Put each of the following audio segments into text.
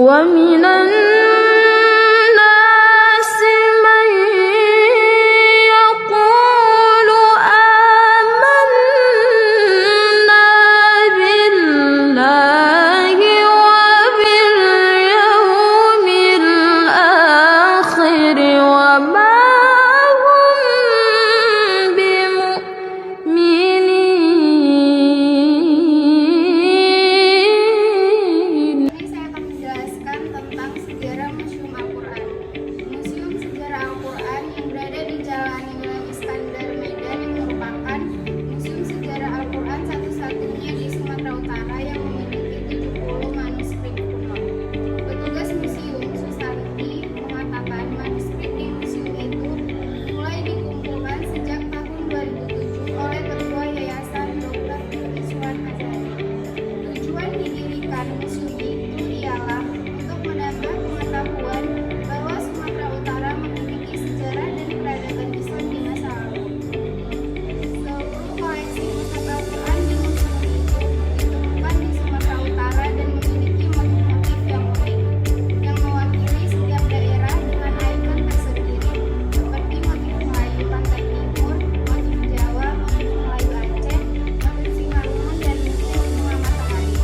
ومن الناس من يقول آمنا بالله وباليوم الآخر وما هم بمؤمنين. Saya akan menjelaskan tentang sejarah Museum Al-Quran. Museum Sejarah Al-Quran yang berada di Jalan Imam Iskandar, Medan, yang merupakan museum sejarah Al-Quran satu-satunya di Sumatera Utara yang memiliki 70 manuskrip kuno. Petugas museum, Susanti, mengatakan manuskrip di museum itu mulai dikumpulkan sejak tahun 2007 oleh Ketua Yayasan Dr. Iswan Azhari. Tujuan didirikan museum itu ialah untuk menambah pengetahuan bahwa Sumatera Utara memiliki sejarah dan peradaban Islam di masa lalu. Seluruh koleksi mushaf Al-Quran di museum itu ditemukan di Sumatera Utara dan memiliki motif-motif yang unik, yang mewakili setiap daerah dengan ikon tersendiri, seperti motif Melayu Pantai Timur, motif Jawa, motif Melayu Aceh, motif Simalungun, dan motif bunga matahari.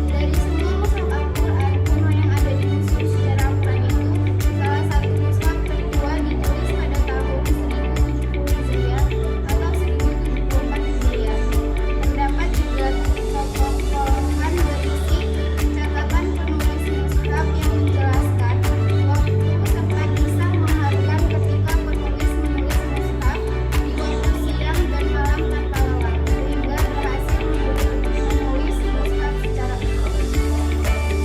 Dari semua mushaf Al-Quran kuno yang ada di Museum Sejarah Al-Quran itu, salah satu mushaf tertua ditulis pada tahun 1070 Hijriah atau 1074 Hijriah. Terdapat juga kolom-koloman berisi catatan penulis mushaf yang menjelaskan waktu serta kisah mengharukan ketika penulis menulis mushaf di waktu siang dan malam tanpa lelah, sehingga berhasil menulis mushaf secara utuh.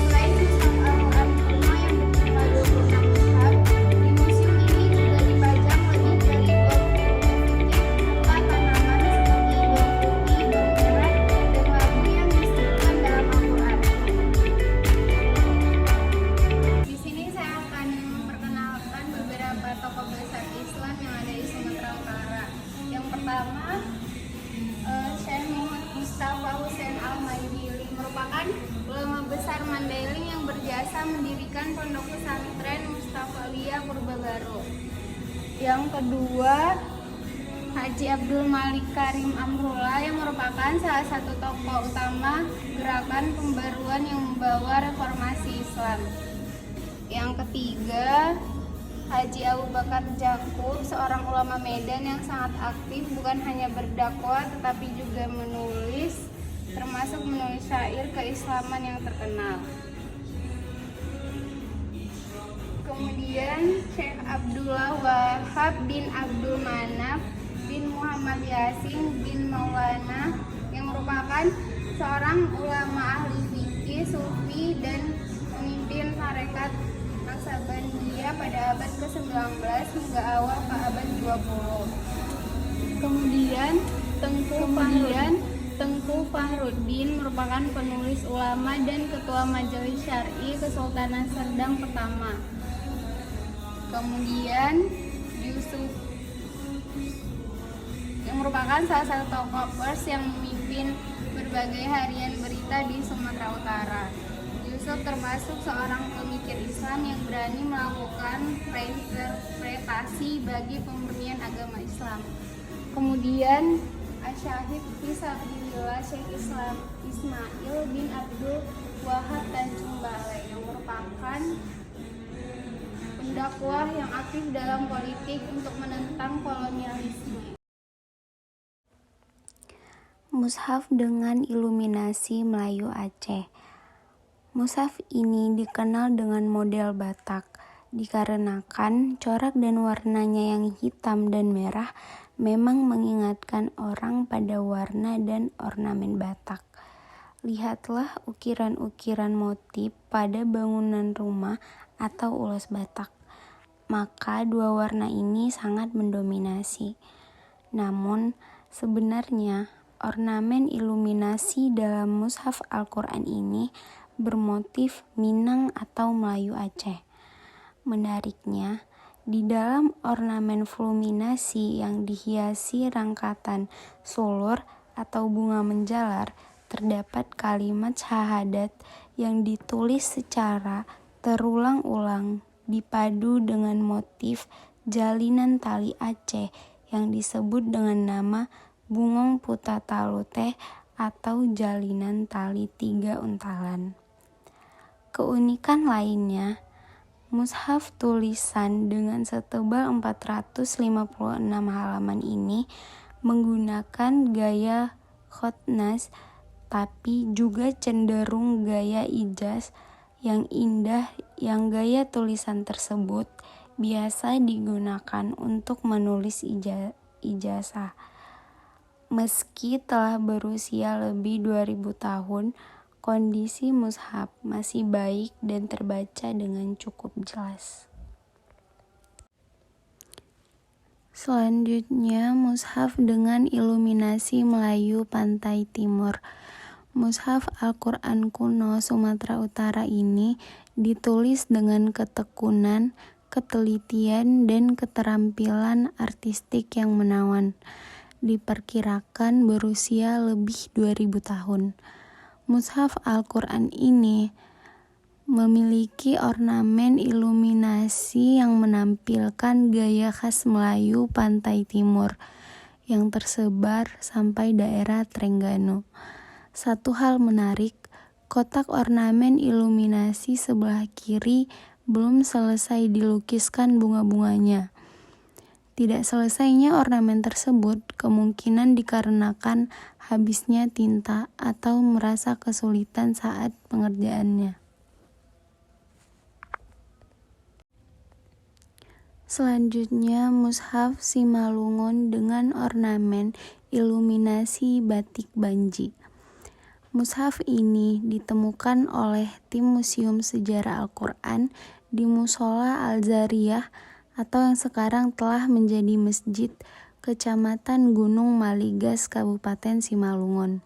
Selain mushaf Al-Quran kuno yang berjumlah 26 mushaf, di museum ini juga dipajang lebih dari 20 motif serta tanaman seperti bawang putih, bawang merah, dan labu yang disebutkan dalam Al-Quran. Di sini saya akan memperkenalkan beberapa tokoh besar Islam yang ada di Sumatera Utara. Yang pertama, Syekh Muhammad Mustafa Husain Al-Maidili merupakan ulama besar Mandailing yang berjasa mendirikan pondok pesantren Mustafaliyah Purbabaru. Yang kedua, Haji Abdul Malik Karim Amrullah yang merupakan salah satu tokoh utama gerakan pembaruan yang membawa reformasi Islam. Yang ketiga, Haji Abu Bakar Jakub, seorang ulama Medan yang sangat aktif bukan hanya berdakwah tetapi juga menulis, termasuk menulis syair keislaman yang terkenal. Kemudian Syekh Abdullah Wahab bin Abdul Manaf bin Muhammad Yasin bin Maulana yang merupakan seorang ulama ahli fikih, sufi, dan pemimpin tarekat Naksabandiyah pada abad ke-19 hingga awal ke abad 20. Kemudian Tengku Fahruddin merupakan penulis ulama dan ketua Majelis Syar'i Kesultanan Serdang pertama. Kemudian Yusuf yang merupakan salah satu tokoh pers yang memimpin berbagai harian berita di Sumatera Utara. Yusuf termasuk seorang pemikir Islam yang berani melakukan reinterpretasi bagi pemurnian agama Islam. Kemudian Asyahid Fisabilillah Syekh Islam Ismail bin Abdul Wahab Tanjung Balai yang merupakan pendakwah yang aktif dalam politik untuk menentang kolonialisme. Mushaf dengan iluminasi Melayu Aceh. Mushaf ini dikenal dengan model Batak, dikarenakan corak dan warnanya yang hitam dan merah memang mengingatkan orang pada warna dan ornamen Batak. Lihatlah ukiran-ukiran motif pada bangunan rumah atau ulas Batak. Maka dua warna ini sangat mendominasi. Namun, sebenarnya ornamen iluminasi dalam mushaf Al-Quran ini bermotif Minang atau Melayu Aceh. Menariknya, di dalam ornamen fulminasi yang dihiasi rangkatan sulur atau bunga menjalar, terdapat kalimat syahadat yang ditulis secara terulang-ulang dipadu dengan motif jalinan tali Aceh yang disebut dengan nama Bungong Putataluteh atau jalinan tali 3 untalan. Keunikan lainnya, mushaf tulisan dengan setebal 456 halaman ini menggunakan gaya khotnas tapi juga cenderung gaya ijaz yang indah yang gaya tulisan tersebut biasa digunakan untuk menulis ijazah. Meski telah berusia lebih 2000 tahun, kondisi mushaf masih baik dan terbaca dengan cukup jelas. Selanjutnya, mushaf dengan iluminasi Melayu Pantai Timur. Mushaf Al-Quran kuno Sumatera Utara ini ditulis dengan ketekunan, ketelitian, dan keterampilan artistik yang menawan. Diperkirakan berusia lebih 2000 tahun. Mushaf Al-Quran ini memiliki ornamen iluminasi yang menampilkan gaya khas Melayu Pantai Timur yang tersebar sampai daerah Trengganu. Satu hal menarik, kotak ornamen iluminasi sebelah kiri belum selesai dilukiskan bunga-bunganya. Tidak selesainya ornamen tersebut kemungkinan dikarenakan habisnya tinta atau merasa kesulitan saat pengerjaannya. Selanjutnya, mushaf Simalungun dengan ornamen iluminasi batik Banji. Mushaf ini ditemukan oleh tim Museum Sejarah Al-Quran di Mushola Al-Zariyah atau yang sekarang telah menjadi masjid Kecamatan Gunung Maligas, Kabupaten Simalungun.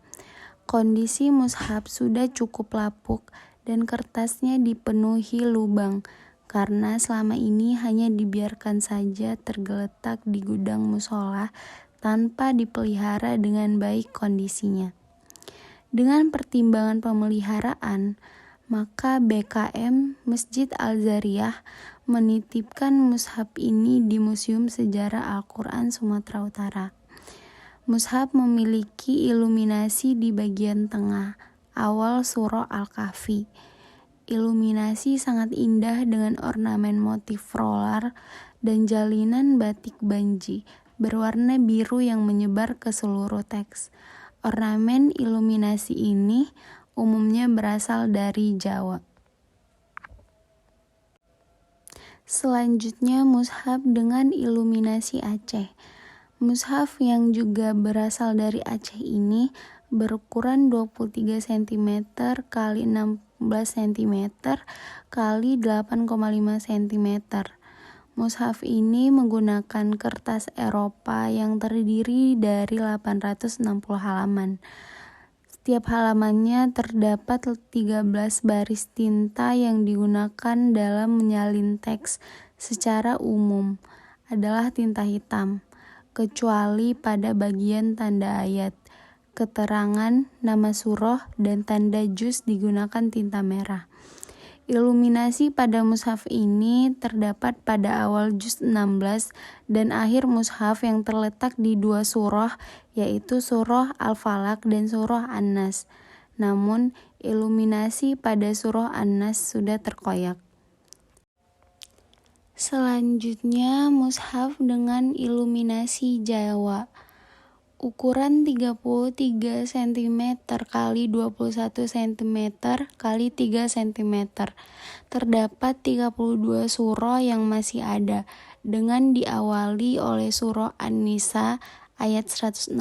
Kondisi mushaf sudah cukup lapuk dan kertasnya dipenuhi lubang karena selama ini hanya dibiarkan saja tergeletak di gudang mushola tanpa dipelihara dengan baik kondisinya. Dengan pertimbangan pemeliharaan, maka BKM Masjid Al-Zariyah menitipkan mushaf ini di Museum Sejarah Al-Quran Sumatera Utara. Mushaf memiliki iluminasi di bagian tengah, awal surah Al-Kahfi. Iluminasi sangat indah dengan ornamen motif roller dan jalinan batik Banji berwarna biru yang menyebar ke seluruh teks. Ornamen iluminasi ini umumnya berasal dari Jawa. Selanjutnya, mushaf dengan iluminasi Aceh. Mushaf yang juga berasal dari Aceh ini berukuran 23 cm x 16 cm x 8,5 cm. Mushaf ini menggunakan kertas Eropa yang terdiri dari 860 halaman. Setiap halamannya terdapat 13 baris tinta yang digunakan dalam menyalin teks secara umum adalah tinta hitam, kecuali pada bagian tanda ayat, keterangan, nama surah, dan tanda juz digunakan tinta merah. Iluminasi pada mushaf ini terdapat pada awal juz 16 dan akhir mushaf yang terletak di 2 surah, yaitu surah Al-Falaq dan surah An-Nas. Namun, iluminasi pada surah An-Nas sudah terkoyak. Selanjutnya, mushaf dengan iluminasi Jawa. Ukuran 33 cm x 21 cm x 3 cm. Terdapat 32 surah yang masih ada, dengan diawali oleh surah An-Nisa ayat 164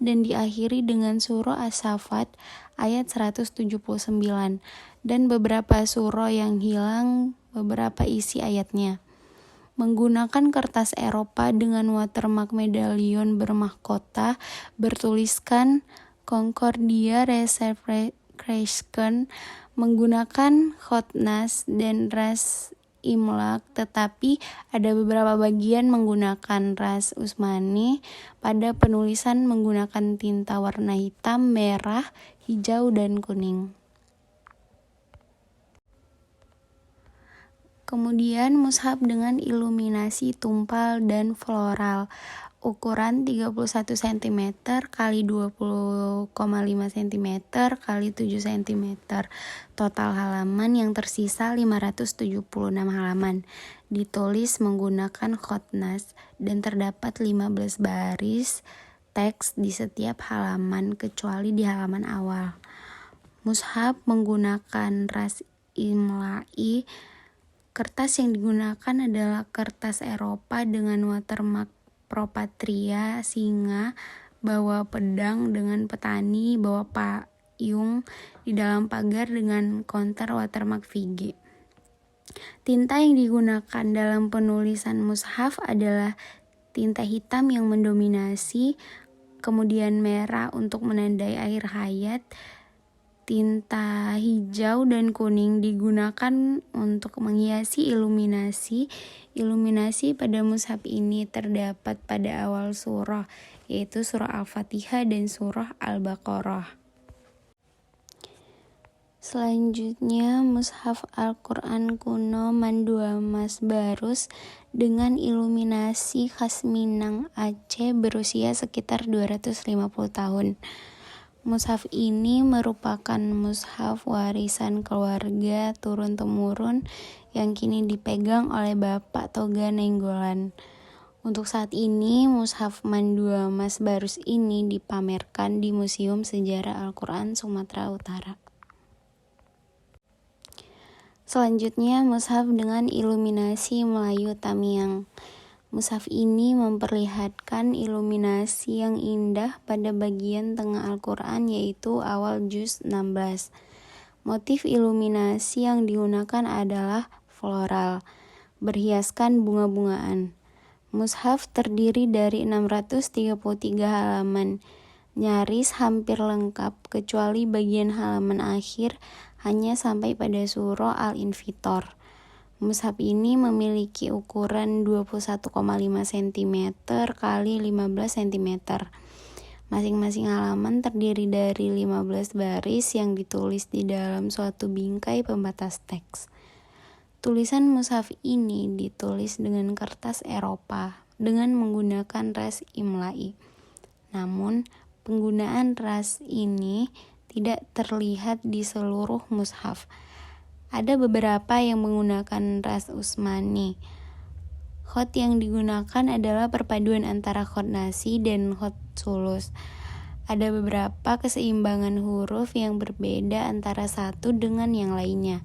dan diakhiri dengan surah As-Saffat ayat 179, dan beberapa surah yang hilang beberapa isi ayatnya. Menggunakan kertas Eropa dengan watermark medalion bermahkota bertuliskan Concordia Reservation, menggunakan khotnas dan ras Imlak, tetapi ada beberapa bagian menggunakan ras Utsmani pada penulisan menggunakan tinta warna hitam, merah, hijau, dan kuning. Kemudian mushaf dengan iluminasi tumpal dan floral, ukuran 31 cm kali 20,5 cm kali 7 cm. Total halaman yang tersisa 576 halaman. Ditulis menggunakan khotnas dan terdapat 15 baris teks di setiap halaman kecuali di halaman awal. Mushaf menggunakan ras imla'i. Kertas yang digunakan adalah kertas Eropa dengan watermark Propatria, singa, bawa pedang dengan petani, bawa payung di dalam pagar dengan counter watermark VG. Tinta yang digunakan dalam penulisan mushaf adalah tinta hitam yang mendominasi, kemudian merah untuk menandai air hayat. Tinta hijau dan kuning digunakan untuk menghiasi iluminasi. Iluminasi pada mushaf ini terdapat pada awal surah, yaitu surah Al-Fatihah dan surah Al-Baqarah. Selanjutnya, mushaf Al-Quran kuno Mandua Mas Barus dengan iluminasi khas Minang, Aceh berusia sekitar 250 tahun. Mushaf ini merupakan mushaf warisan keluarga turun-temurun yang kini dipegang oleh Bapak Toga Nainggolan. Untuk saat ini, mushaf Mandua Mas Barus ini dipamerkan di Museum Sejarah Al-Quran Sumatera Utara. Selanjutnya, mushaf dengan iluminasi Melayu Tamiang. Mushaf ini memperlihatkan iluminasi yang indah pada bagian tengah Al-Quran, yaitu awal juz 16. Motif iluminasi yang digunakan adalah floral, berhiaskan bunga-bungaan. Mushaf terdiri dari 633 halaman, nyaris hampir lengkap kecuali bagian halaman akhir hanya sampai pada surah Al-Infitor. Mushaf ini memiliki ukuran 21,5 cm kali 15 cm. Masing-masing halaman terdiri dari 15 baris yang ditulis di dalam suatu bingkai pembatas teks. Tulisan mushaf ini ditulis dengan kertas Eropa dengan menggunakan ras imla'i. Namun, penggunaan ras ini tidak terlihat di seluruh mushaf. Ada beberapa yang menggunakan ras Utsmani. Khot yang digunakan adalah perpaduan antara khot nasi dan khot sulus. Ada beberapa keseimbangan huruf yang berbeda antara satu dengan yang lainnya.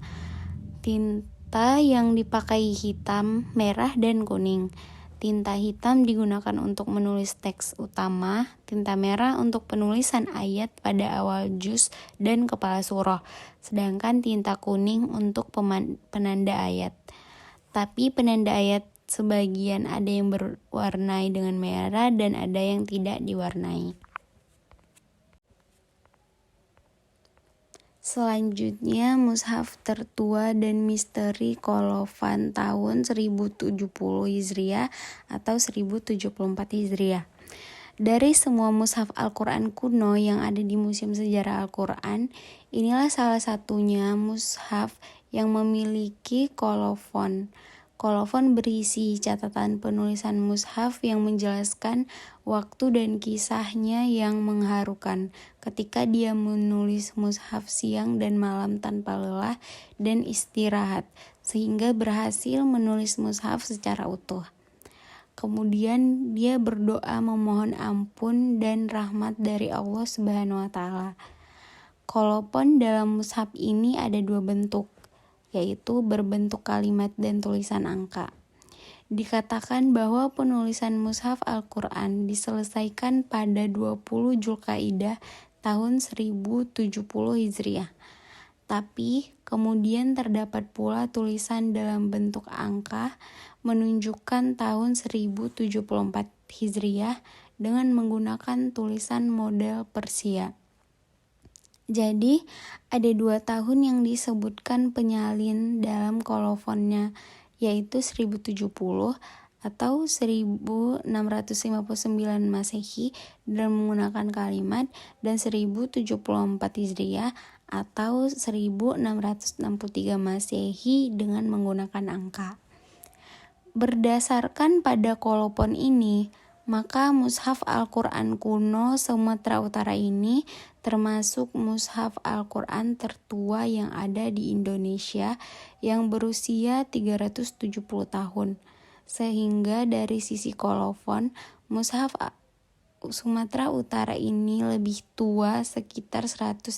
Tinta yang dipakai hitam, merah, dan kuning. Tinta hitam digunakan untuk menulis teks utama, tinta merah untuk penulisan ayat pada awal juz dan kepala surah, sedangkan tinta kuning untuk penanda ayat. Tapi penanda ayat sebagian ada yang berwarnai dengan merah dan ada yang tidak diwarnai. Selanjutnya, mushaf tertua dan misteri Kolofan tahun 1070 Hijriah atau 1074 Hijriah. Dari semua mushaf Al-Quran kuno yang ada di Museum Sejarah Al-Quran, inilah salah satunya mushaf yang memiliki kolofon. Kolofon berisi catatan penulisan mushaf yang menjelaskan waktu dan kisahnya yang mengharukan ketika dia menulis mushaf siang dan malam tanpa lelah dan istirahat sehingga berhasil menulis mushaf secara utuh. Kemudian dia berdoa memohon ampun dan rahmat dari Allah Subhanahu wa taala. Kolofon dalam mushaf ini ada dua bentuk, yaitu berbentuk kalimat dan tulisan angka. Dikatakan bahwa penulisan mushaf Al-Quran diselesaikan pada 20 Zulkaidah tahun 1070 Hijriah. Tapi kemudian terdapat pula tulisan dalam bentuk angka menunjukkan tahun 1074 Hijriah dengan menggunakan tulisan model Persia. Jadi, ada 2 tahun yang disebutkan penyalin dalam kolofonnya, yaitu 1070 atau 1659 Masehi dan menggunakan kalimat, dan 1074 Hijriah atau 1663 Masehi dengan menggunakan angka. Berdasarkan pada kolopon ini, maka mushaf Al-Quran kuno Sumatera Utara ini termasuk mushaf Al-Quran tertua yang ada di Indonesia yang berusia 370 tahun. Sehingga dari sisi kolopon, mushaf Sumatera Utara ini lebih tua sekitar 115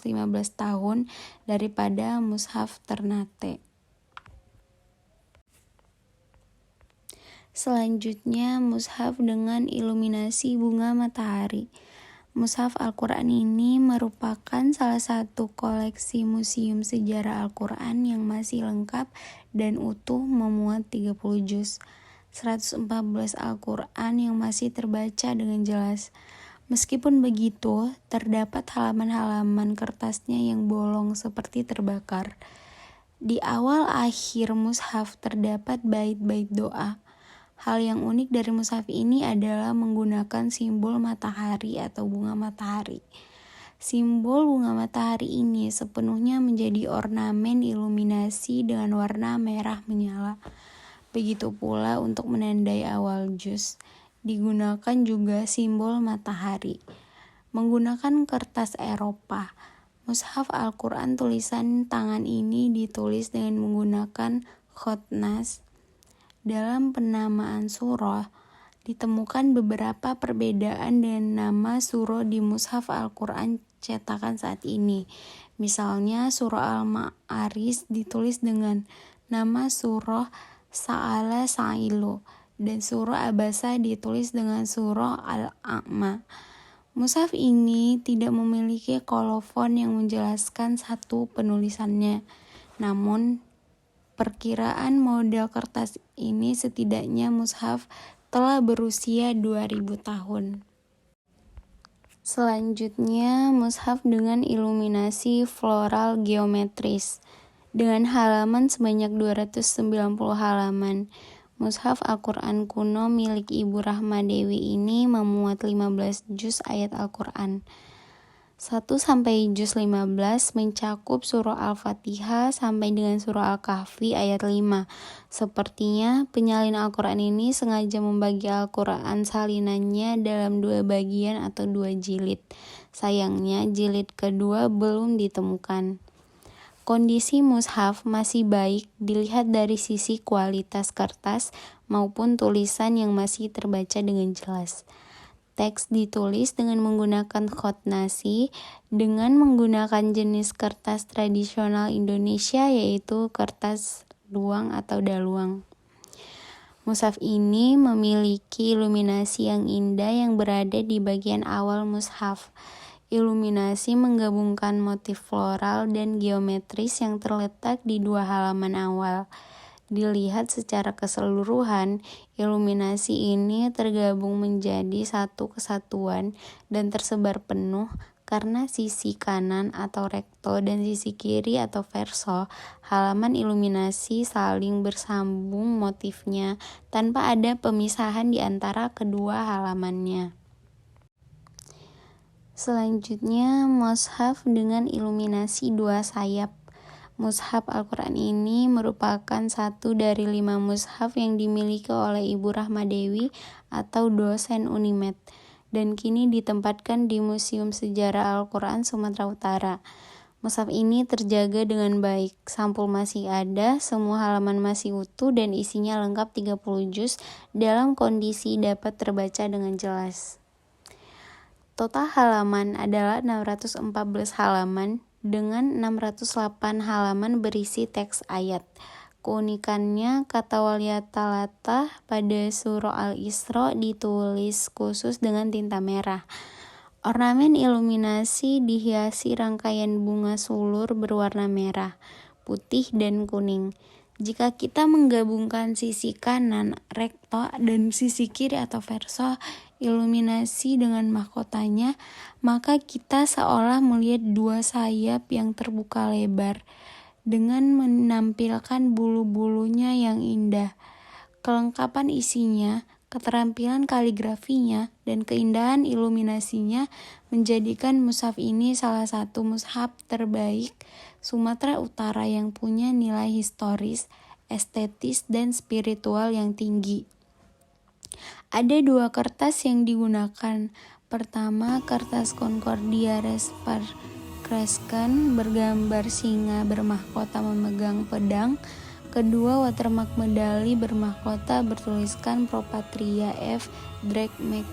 tahun daripada mushaf Ternate. Selanjutnya, mushaf dengan iluminasi bunga matahari. Mushaf Al-Quran ini merupakan salah satu koleksi museum sejarah Al-Quran yang masih lengkap dan utuh, memuat 30 juz, 114 Al-Quran yang masih terbaca dengan jelas. Meskipun begitu, terdapat halaman-halaman kertasnya yang bolong seperti terbakar. Di awal akhir mushaf terdapat bait-bait doa. Hal yang unik dari mushaf ini adalah menggunakan simbol matahari atau bunga matahari. Simbol bunga matahari ini sepenuhnya menjadi ornamen iluminasi dengan warna merah menyala. Begitu pula untuk menandai awal juz, digunakan juga simbol matahari. Menggunakan kertas Eropa, mushaf Al-Quran tulisan tangan ini ditulis dengan menggunakan khotnas. Dalam penamaan surah, ditemukan beberapa perbedaan dengan nama surah di mushaf Al-Quran cetakan saat ini. Misalnya surah Al-Ma'arij ditulis dengan nama surah Sa'ala Sa'ilu dan surah Abasa ditulis dengan surah Al-A'ma. Mushaf ini tidak memiliki kolofon yang menjelaskan satu penulisannya. Namun, perkiraan model kertas ini setidaknya mushaf telah berusia 2000 tahun. Selanjutnya, mushaf dengan iluminasi floral geometris. Dengan halaman sebanyak 290 halaman, mushaf Al-Quran kuno milik Ibu Rahmadewi ini memuat 15 juz ayat Al-Quran. 1 sampai juz 15 mencakup surah Al-Fatihah sampai dengan surah Al-Kahfi ayat 5. Sepertinya penyalin Al-Quran ini sengaja membagi Al-Quran salinannya dalam 2 bagian atau 2 jilid. Sayangnya jilid kedua belum ditemukan. Kondisi mushaf masih baik dilihat dari sisi kualitas kertas maupun tulisan yang masih terbaca dengan jelas. Teks ditulis dengan menggunakan khotnasi dengan menggunakan jenis kertas tradisional Indonesia yaitu kertas luang atau daluang. Mushaf ini memiliki iluminasi yang indah yang berada di bagian awal mushaf. Iluminasi menggabungkan motif floral dan geometris yang terletak di 2 halaman awal. Dilihat secara keseluruhan, iluminasi ini tergabung menjadi satu kesatuan dan tersebar penuh karena sisi kanan atau recto dan sisi kiri atau verso halaman iluminasi saling bersambung motifnya tanpa ada pemisahan di antara kedua halamannya. Selanjutnya, mushaf dengan iluminasi 2 sayap. Mushaf Al-Quran ini merupakan satu dari 5 mushaf yang dimiliki oleh Ibu Rahmadewi atau dosen Unimed dan kini ditempatkan di Museum Sejarah Al-Quran Sumatera Utara. Mushaf ini terjaga dengan baik, sampul masih ada, semua halaman masih utuh dan isinya lengkap 30 juz dalam kondisi dapat terbaca dengan jelas. Total halaman adalah 614 halaman dengan 608 halaman berisi teks ayat. Keunikannya, kata waliyatalatah pada surah Al-Isra ditulis khusus dengan tinta merah. Ornamen iluminasi dihiasi rangkaian bunga sulur berwarna merah, putih, dan kuning. Jika kita menggabungkan sisi kanan, recto, dan sisi kiri atau verso, iluminasi dengan mahkotanya, maka kita seolah melihat 2 sayap yang terbuka lebar, dengan menampilkan bulu-bulunya yang indah. Kelengkapan isinya, Keterampilan kaligrafinya dan keindahan iluminasinya menjadikan mushaf ini salah satu mushaf terbaik Sumatera Utara yang punya nilai historis, estetis, dan spiritual yang tinggi. Ada 2 kertas yang digunakan. Pertama, kertas Concordia Respar Crescent bergambar singa bermahkota memegang pedang. Kedua, watermark medali bermahkota bertuliskan Pro Patria F. Drake Mag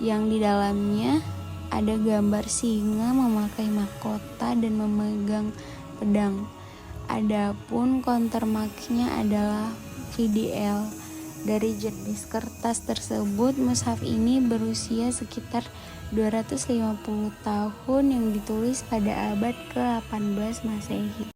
yang di dalamnya ada gambar singa memakai mahkota dan memegang pedang. Adapun countermarknya adalah VDL. Dari jenis kertas tersebut, mushaf ini berusia sekitar 250 tahun yang ditulis pada abad ke-18 Masehi.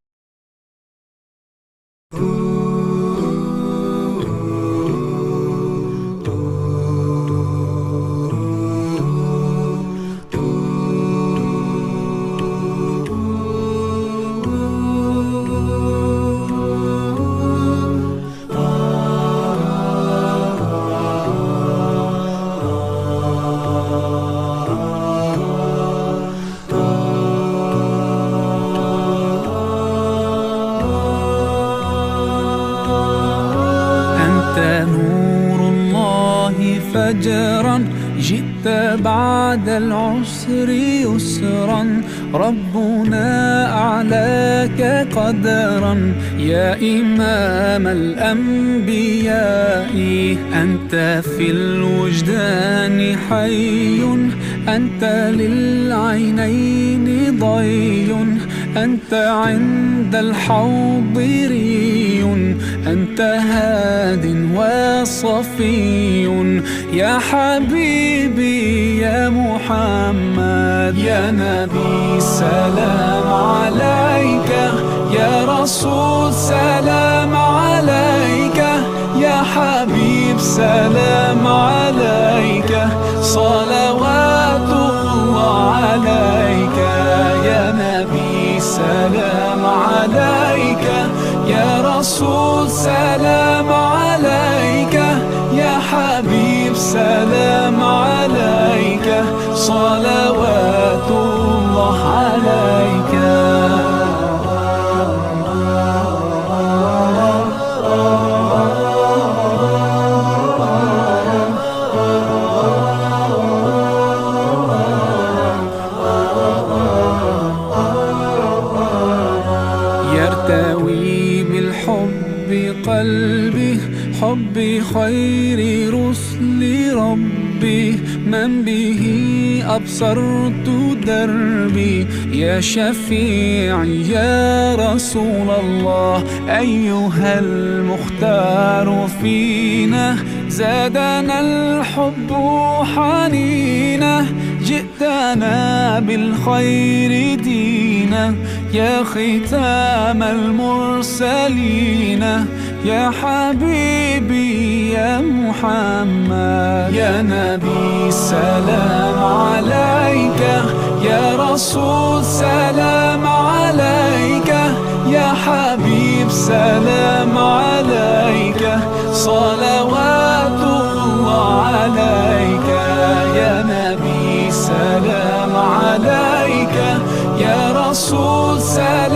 فجرا جئت بعد العسر يسرا ربنا أعلاك قدرا يا إمام الأنبياء أنت في الوجدان حي أنت للعينين ضي أنت عند الحوض ري أنت هاد وصفي يا حبيبي يا محمد يا نبي سلام عليك يا رسول سلام عليك يا حبيب سلام عليك صلوات الله عليك يا نبي سلام عليك يا رسول سلام عليك يا حبيب سلام عليك صلوات الله عليك يرتوي بالحب قلبي حب خير رسل ربي من به أبصرت دربي يا شفيعي يا رسول الله أيها المختار فينا زادنا الحب حنينا جئتنا بالخير دينا يا ختام المرسلين يا حبيبي يا محمد يا نبي سلام عليك يا رسول سلام عليك يا حبيب سلام عليك صلوات الله عليك يا نبي سلام عليك يا رسول سلام